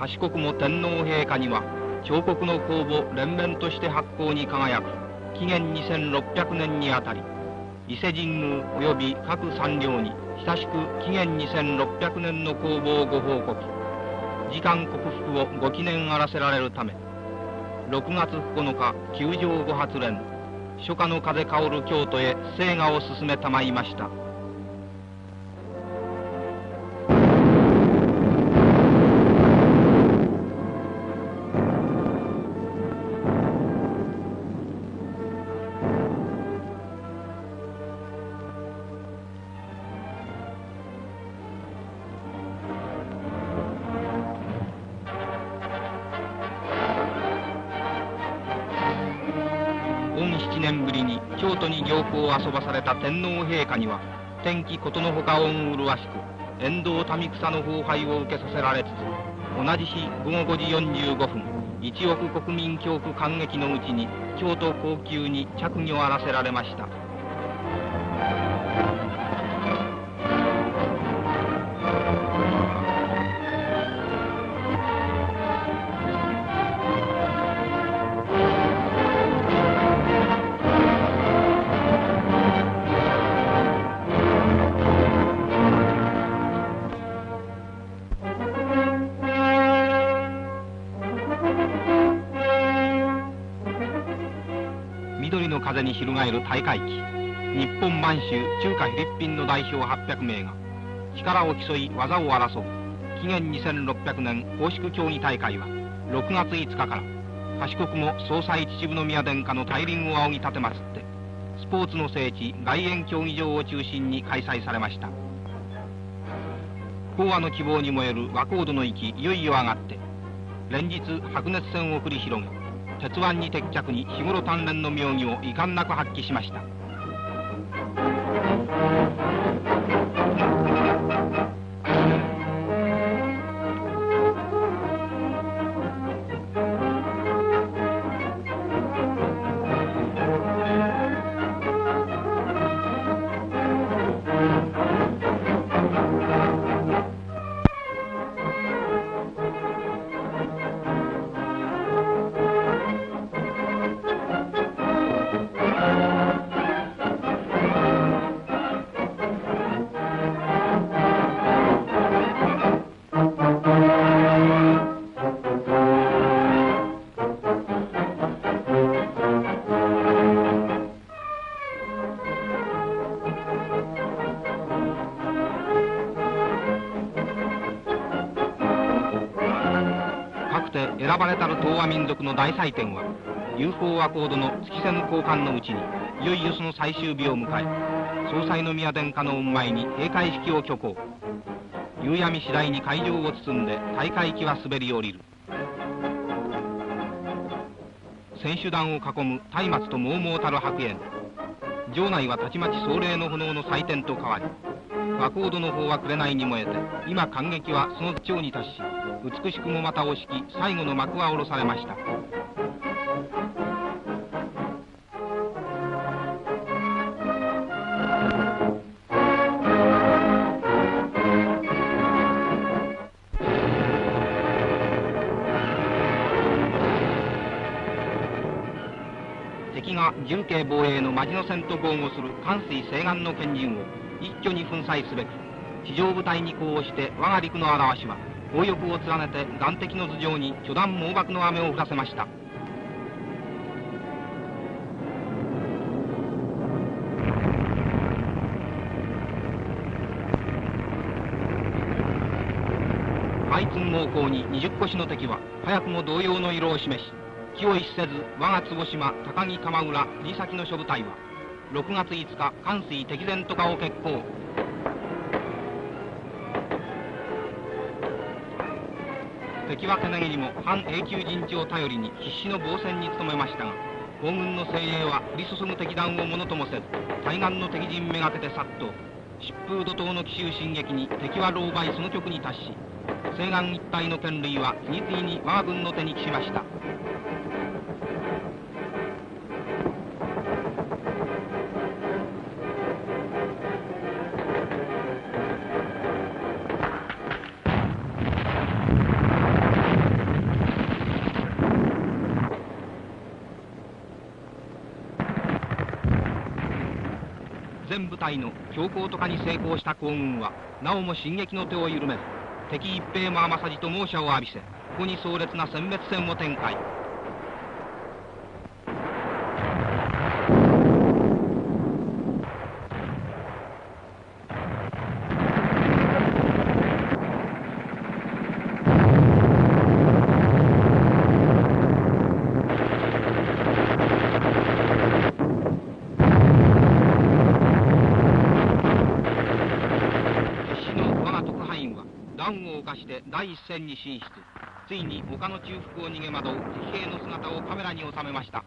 賢くも天皇陛下には彫刻の公募連綿として発行に輝く紀元2600年にあたり、伊勢神宮及び各参領に親しく紀元2600年の公募をご報告、時間克服をご記念あらせられるため、6月9日宮上御発連、初夏の風薫る京都へ聖賀を進めたまいました。7年ぶりに京都に行幸を遊ばされた天皇陛下には、天気ことのほか恩麗しく沿道民草の奉拝を受けさせられつつ、同じ日午後5時45分、1億国民恐怖感激のうちに京都皇宮に着御あらせられました。緑の風に翻る大会旗、日本満州中華フィリピンの代表800名が力を競い技を争う紀元2600年公式競技大会は6月5日から賢くも総裁秩父宮殿下の大輪を仰ぎ立てまつって、スポーツの聖地外苑競技場を中心に開催されました。講和の希望に燃える和コードの息いよいよ上がって、連日白熱戦を繰り広げ、鉄腕に鉄脚に日頃鍛錬の妙技を遺憾なく発揮しました。選ばれたる東亜民族の大祭典は UFO アコードの月せぬ交換のうちにいよいよその最終日を迎え、総裁宮殿下の御前に閉会式を挙行。夕闇次第に会場を包んで大会旗は滑り降りる。選手団を囲む松明と猛々たる白煙、場内はたちまち壮麗の炎の祭典と変わり、和コードの方は紅に燃えて、今感激はその絶頂に達し、美しくもまた押しき最後の幕は下ろされました。敵が重慶防衛のマジノ戦と豪語する関水西岸の県人を一挙に粉砕すべく、地上部隊に呼応して我が陸の表しは砲翼を連ねて岸敵の頭上に巨弾猛爆の雨を降らせました。開通猛攻に20越しの敵は早くも同様の色を示し、気を逸せず我が坪島高木鎌浦藤崎の諸部隊は6月5日関水敵前とかを決行。敵はけなげにも反永久陣地を頼りに必死の防戦に努めましたが、皇軍の精鋭は降り注ぐ敵弾をものともせず、対岸の敵陣めがけて殺到。疾風怒涛の奇襲進撃に敵は狼狽その極に達し、西岸一帯の権類は次々に我が軍の手に帰しました。2000部隊の強行突破に成功した皇軍はなおも進撃の手を緩めず、敵一平も余さじと猛射を浴びせ、ここに壮烈な殲滅戦を展開。して第一線に進出。ついに丘の中腹を逃げ惑う敵兵の姿をカメラに収めました。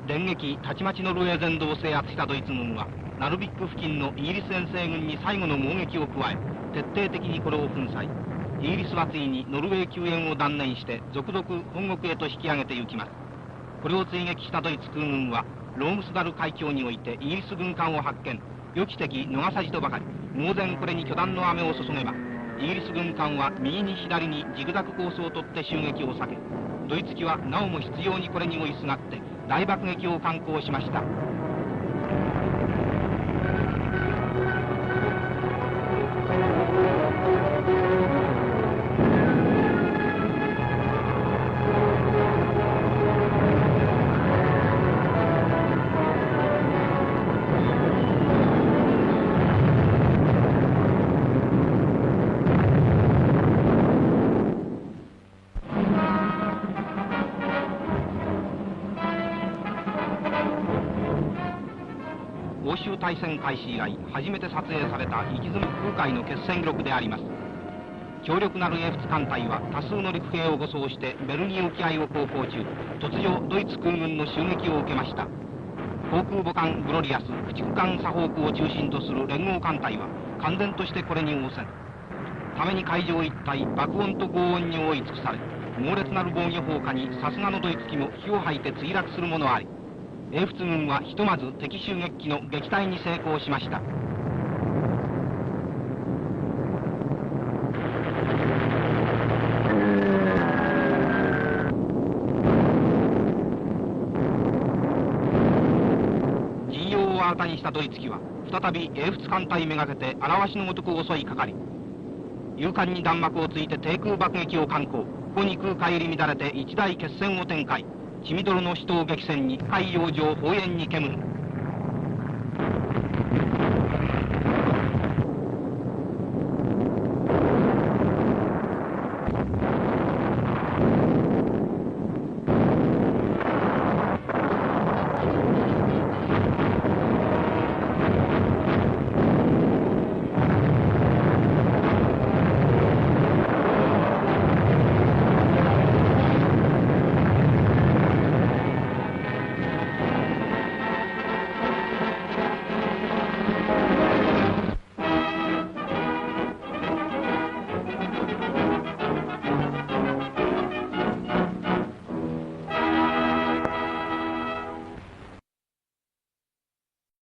連撃たちまちのルエ全土を制圧したドイツ軍はナルビック付近のイギリス遠征軍に最後の猛撃を加え、徹底的にこれを粉砕。イギリスはついにノルウェー救援を断念して続々本国へと引き上げて行きます。これを追撃したドイツ空軍はロームスダル海峡においてイギリス軍艦を発見。予期的逃さじとばかり猛然これに巨弾の雨を注げば、イギリス軍艦は右に左にジグザグコースを取って襲撃を避け、ドイツ機はなおも執拗にこれに追いすがって大爆撃を敢行しました。欧州大戦開始以来初めて撮影された息づむ空海の決戦記録であります。強力なる英仏艦隊は多数の陸兵を護送してベルギー沖合を航行中、突如ドイツ空軍の襲撃を受けました。航空母艦グロリアス、駆逐艦サホークを中心とする連合艦隊は完全としてこれに応戦。ために海上一帯爆音と轟音に覆い尽くされ、猛烈なる防御砲火にさすがのドイツ機も火を吐いて墜落するものあり、英仏軍はひとまず敵襲撃機の撃退に成功しました。陣容を新たにしたドイツ機は再び英仏艦隊めがけて荒鷲のごとく襲いかかり、勇敢に弾幕をついて低空爆撃を敢行。ここに空海入り乱れて一大決戦を展開。血みどろの死闘激戦に海洋上砲煙に煙る。